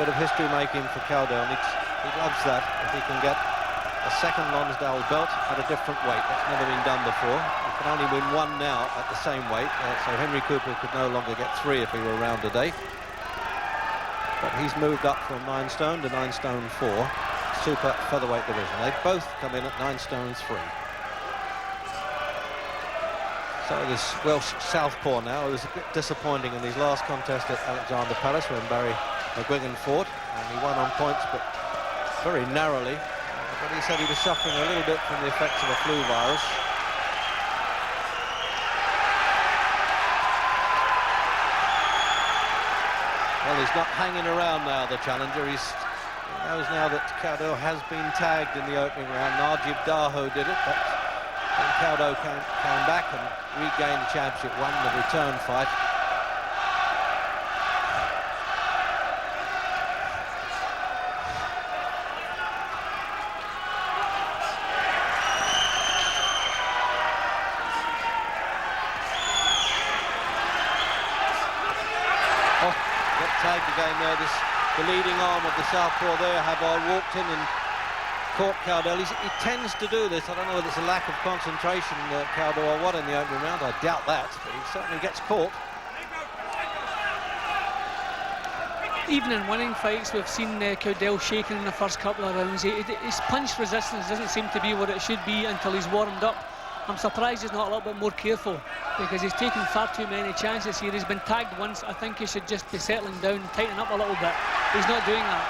bit of history making for Cowdell. He loves that, if he can get a second Lonsdale belt at a different weight. That's never been done before. He can only win one now at the same weight, so Henry Cooper could no longer get 3 if he were around today. But he's moved up from 9 stone to 9 stone 4, super featherweight division. They both come in at 9 stone 3. So this Welsh southpaw now was a bit disappointing in his last contest at Alexander Palace when Barry McGuigan fought, and he won on points but very narrowly. But he said he was suffering a little bit from the effects of a flu virus. Well, he's not hanging around now, the challenger. He knows now that Cowdell has been tagged in the opening round. Najib Daho did it, but then Cowdell came back and regained the championship, won the return fight. Oh, got tagged again there. The leading arm of the southpaw there, Havard, walked in and caught Cowdell. He tends to do this. I don't know whether it's a lack of concentration, Cowdell, or what in the opening round. I doubt that, but he certainly gets caught. Even in winning fights, we've seen Cowdell shaking in the first couple of rounds. His punch resistance doesn't seem to be what it should be until he's warmed up. I'm surprised he's not a little bit more careful, because he's taken far too many chances here. He's been tagged once. I think he should just be settling down and tighten up a little bit. He's not doing that.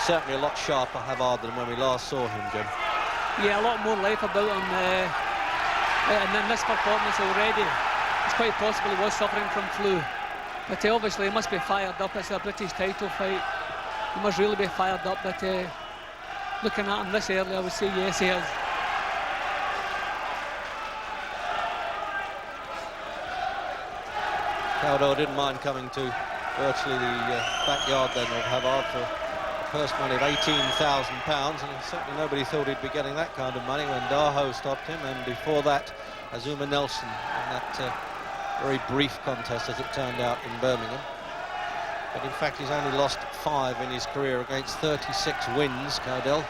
Certainly a lot sharper, Havard, than when we last saw him, Jim. Yeah, a lot more life about him in this performance already. It's quite possible he was suffering from flu. But obviously he must be fired up. It's a British title fight. He must really be fired up. But looking at him this early, I would say yes, he is. Cowdell didn't mind coming to virtually the backyard then of Havard for purse money of £18,000, and certainly nobody thought he'd be getting that kind of money when Daho stopped him, and before that Azuma Nelson in that very brief contest, as it turned out, in Birmingham. But in fact he's only lost 5 in his career against 36 wins, Cowdell.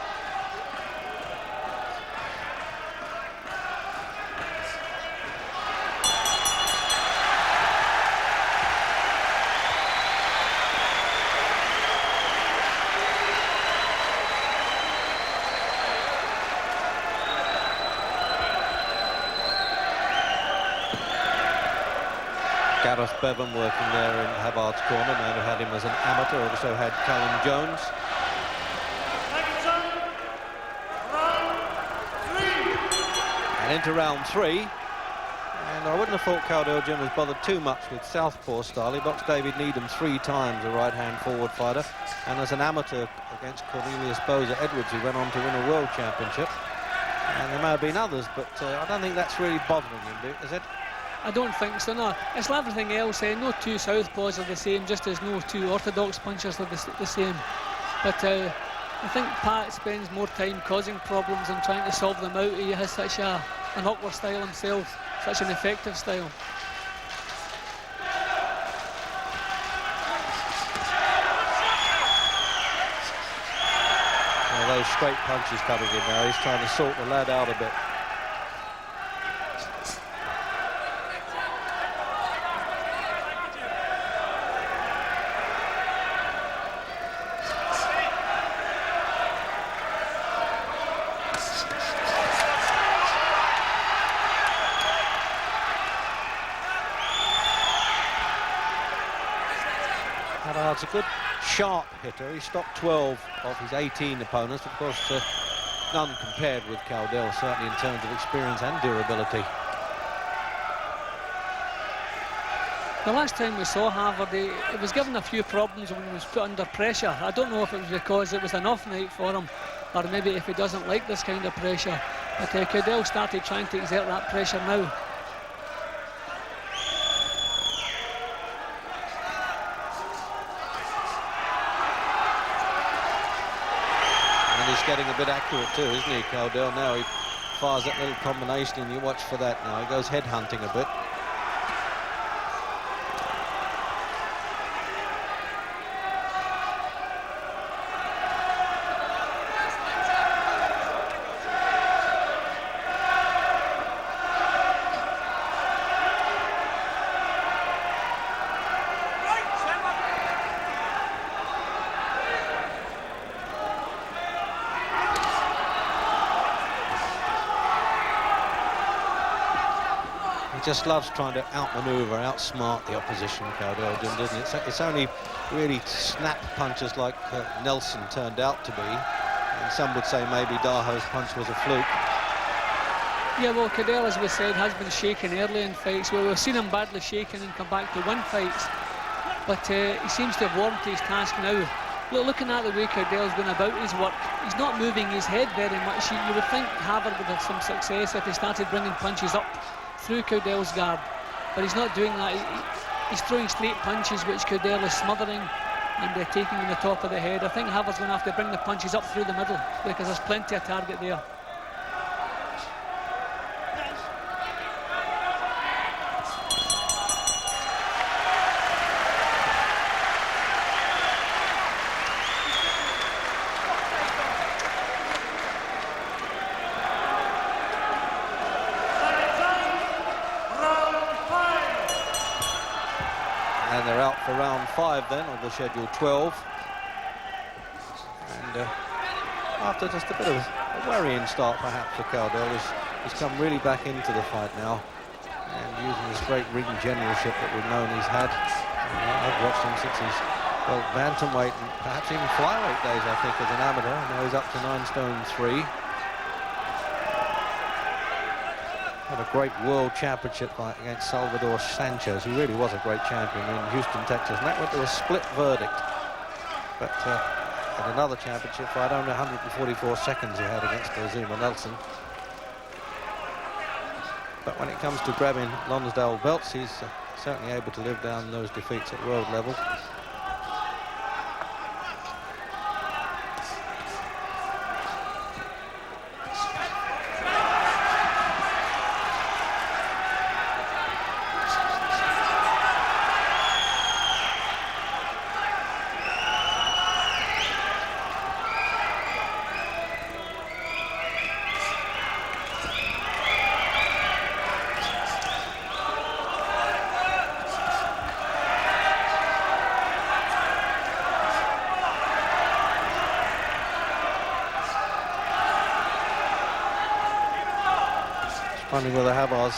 Gareth Bevan working there in Havard's corner. Now we had him as an amateur, also had Callum Jones. And into round 3. And I wouldn't have thought Cowdell, Jim, was bothered too much with southpaw style. He boxed David Needham 3 times, a right-hand forward fighter. And as an amateur against Cornelius Boza Edwards, he went on to win a world championship. And there may have been others, but I don't think that's really bothering him, is it? I don't think so, no. It's like everything else. No 2 southpaws are the same, just as no 2 orthodox punchers are the same. But I think Pat spends more time causing problems and trying to solve them out. He has such an awkward style himself, such an effective style. Well, those straight punches coming in now. He's trying to sort the lad out a bit. Havard's a good sharp hitter. He stopped 12 of his 18 opponents. Of course, none compared with Cowdell, certainly in terms of experience and durability. The last time we saw Havard, he was given a few problems when he was put under pressure. I don't know if it was because it was an off night for him, or maybe if he doesn't like this kind of pressure. But Cowdell started trying to exert that pressure now. He's getting a bit accurate too, isn't he, Cowdell? Now he fires that little combination, and you watch for that now. He goes head hunting a bit. Just loves trying to outmaneuver, outsmart the opposition, Cowdell, doesn't it? It's only really snap punches like Nelson turned out to be, and some would say maybe Daho's punch was a fluke. Yeah, well, Cowdell, as we said, has been shaken early in fights. Well, we've seen him badly shaken and come back to win fights, but he seems to have warmed to his task now. Looking at the way Cowdell's going about his work, he's not moving his head very much. You would think Havard would have some success if he started bringing punches up through Cowdell's guard, but he's not doing that. He's throwing straight punches which Cowdell is smothering and taking on the top of the head. I think Havard's going to have to bring the punches up through the middle because there's plenty of target there. For round 5 then of the schedule 12, and after just a bit of a worrying start perhaps for Cowdell, he's come really back into the fight now and using this great ring generalship that we've known he's had. I've watched him since his bantamweight and perhaps even flyweight days, I think, as an amateur. Now he's up to 9 stone 3. Had a great world championship fight against Salvador Sanchez, who really was a great champion in Houston, Texas, and that went to a split verdict. But at another championship fight, only 144 seconds he had against Zuma Nelson. But when it comes to grabbing Lonsdale belts, he's certainly able to live down those defeats at world level. Funny whether Havar's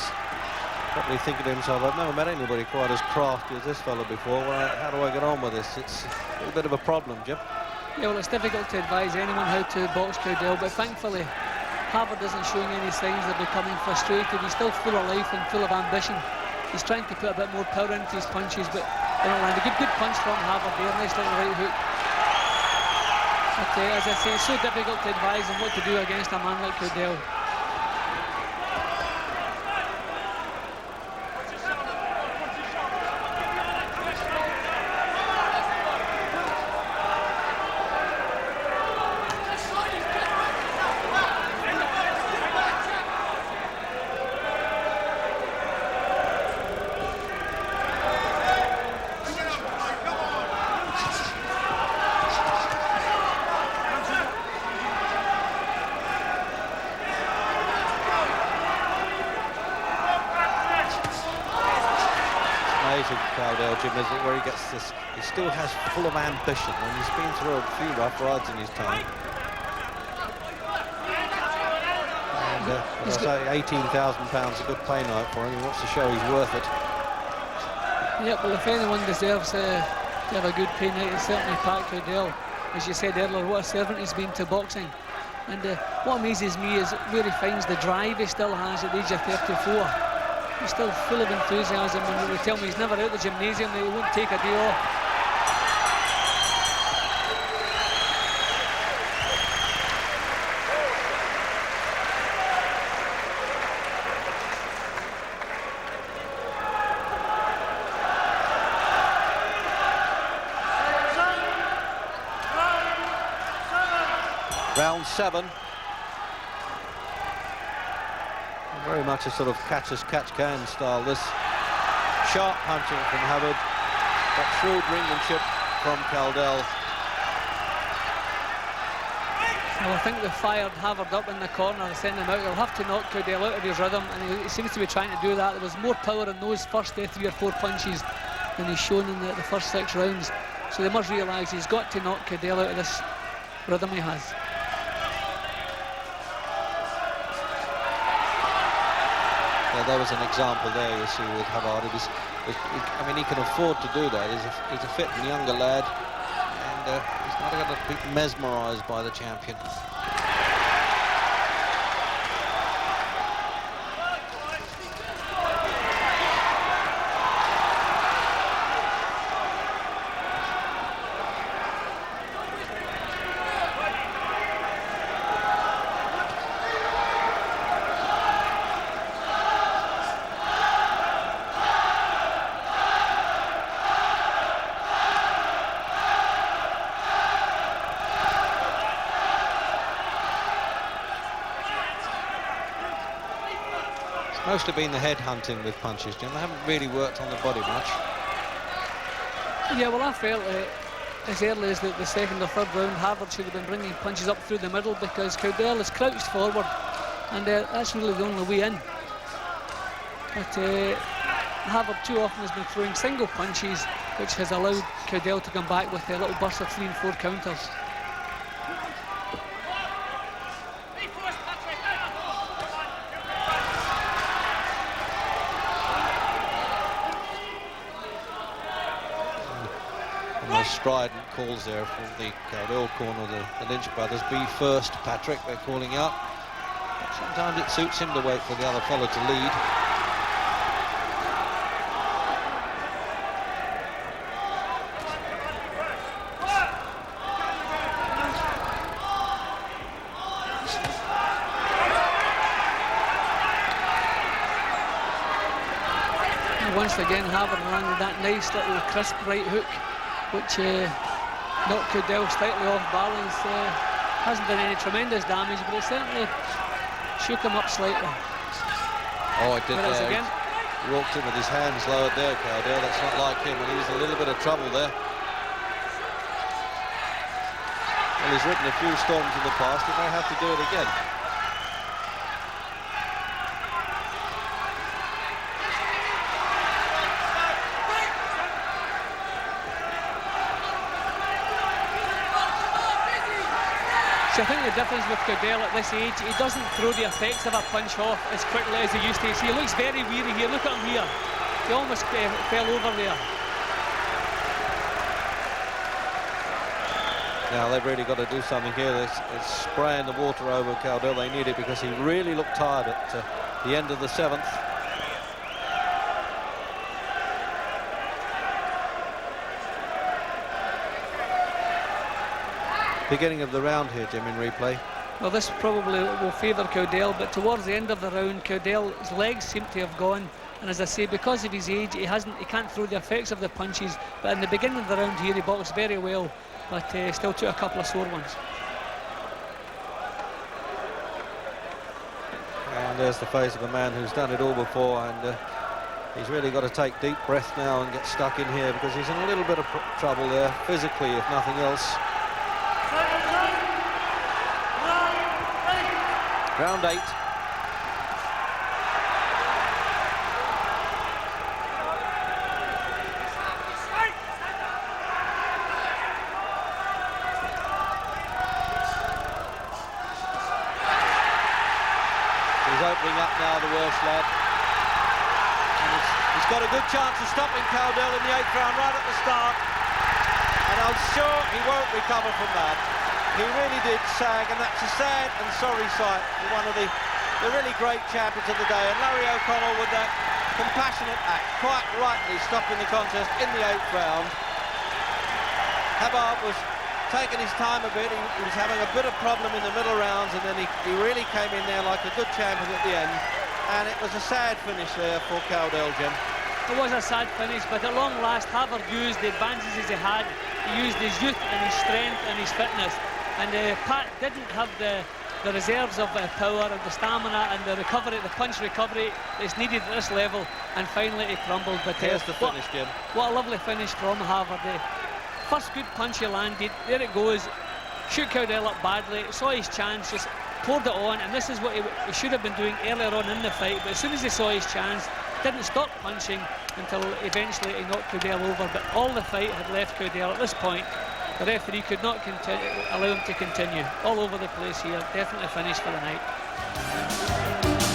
probably thinking to himself, I've never met anybody quite as crafty as this fella before. How do I get on with this? It's a little bit of a problem, Jim. Yeah, well, it's difficult to advise anyone how to box Cowdell, but thankfully Havard isn't showing any signs of becoming frustrated. He's still full of life and full of ambition. He's trying to put a bit more power into his punches, but they're not landing. Good punch from Havard there, nice little right hook. But as I say, it's so difficult to advise him what to do against a man like Cowdell. Cowdell, Jim, is it where he gets this, he still has full of ambition, and he's been through a few rough rides in his time. And as I say, £18,000 a good pay night for him. He wants to show he's worth it. Yep, well, if anyone deserves to have a good pay night, it's certainly Pat Cowdell. As you said earlier, what a servant he's been to boxing. And what amazes me is where he finds the drive he still has at the age of 34. He's still full of enthusiasm, and they tell me he's never out of the gymnasium, that he won't take a day off. Round 7. Very much a sort of catch-as-catch-can style. This sharp punching from Havard, but shrewd ringmanship from Cowdell. Well, I think they fired Havard up in the corner and sent him out. They'll have to knock Cowdell out of his rhythm, and he seems to be trying to do that. There was more power in those first 3 or 4 punches than he's shown in the first 6 rounds. So they must realise he's got to knock Cowdell out of this rhythm he has. Yeah, there was an example there, you see, with Havard. I mean, he can afford to do that. He's a fit and younger lad, and he's not going to be mesmerised by the champion. Mostly been the head hunting with punches, Jim. They haven't really worked on the body much. Yeah, well, I felt as early as the 2nd or 3rd round, Havard should have been bringing punches up through the middle, because Cowdell is crouched forward, and that's really the only way in. But Havard too often has been throwing single punches, which has allowed Cowdell to come back with a little burst of 3 and 4 counters. Strident calls there from the Cowdell corner, the Lynch brothers. Be first, Patrick, they're calling out. Sometimes it suits him to wait for the other fellow to lead. And once again, Havard landed that nice little crisp right hook, which knocked Cowdell slightly off balance. Hasn't done any tremendous damage, but it certainly shook him up slightly. Oh, it did there. Again. He walked in with his hands lowered there, Cowdell. That's not like him, and he was in a little bit of trouble there. Well, he's ridden a few storms in the past. He may have to do it again. I think the difference with Cowdell at this age, he doesn't throw the effects of a punch off as quickly as he used to. He looks very weary here. Look at him here. He almost fell over there. Now they've really got to do something here. It's spraying the water over Cowdell. They need it because he really looked tired at the end of the 7th. Beginning of the round here, Jim, in replay. Well, this probably will favour Cowdell, but towards the end of the round, Cowdell's legs seem to have gone, and as I say, because of his age, he can't throw the effects of the punches. But in the beginning of the round here, he boxed very well, but still took a couple of sore ones. And there's the face of a man who's done it all before, and he's really got to take deep breath now and get stuck in here, because he's in a little bit of trouble there, physically, if nothing else. Round 8. He's opening up now, the Welsh lad. And he's got a good chance of stopping Cowdell in the 8th round right at the start. And I'm sure he won't recover from that. He really did sag, and that's a sad and sorry sight for one of the really great champions of the day. And Larry O'Connell with that compassionate act, quite rightly stopping the contest in the 8th round. Havard was taking his time a bit. He was having a bit of problem in the middle rounds, and then he really came in there like a good champion at the end. And it was a sad finish there for Cowdell, Jim. It was a sad finish, but at long last, Havard used the advantages he had. He used his youth and his strength and his fitness. And Pat didn't have the the reserves of power and the stamina and the recovery, the punch recovery that's needed at this level, and finally he crumbled. But here's the finish, Jim. What a lovely finish from Havard there. First good punch he landed, there it goes. Shoot Cowdell up badly, saw his chance, just poured it on, and this is what he should have been doing earlier on in the fight. But as soon as he saw his chance, didn't stop punching until eventually he knocked Cowdell over. But all the fight had left Cowdell at this point. The referee could not allow him to continue. All over the place here, definitely finished for the night.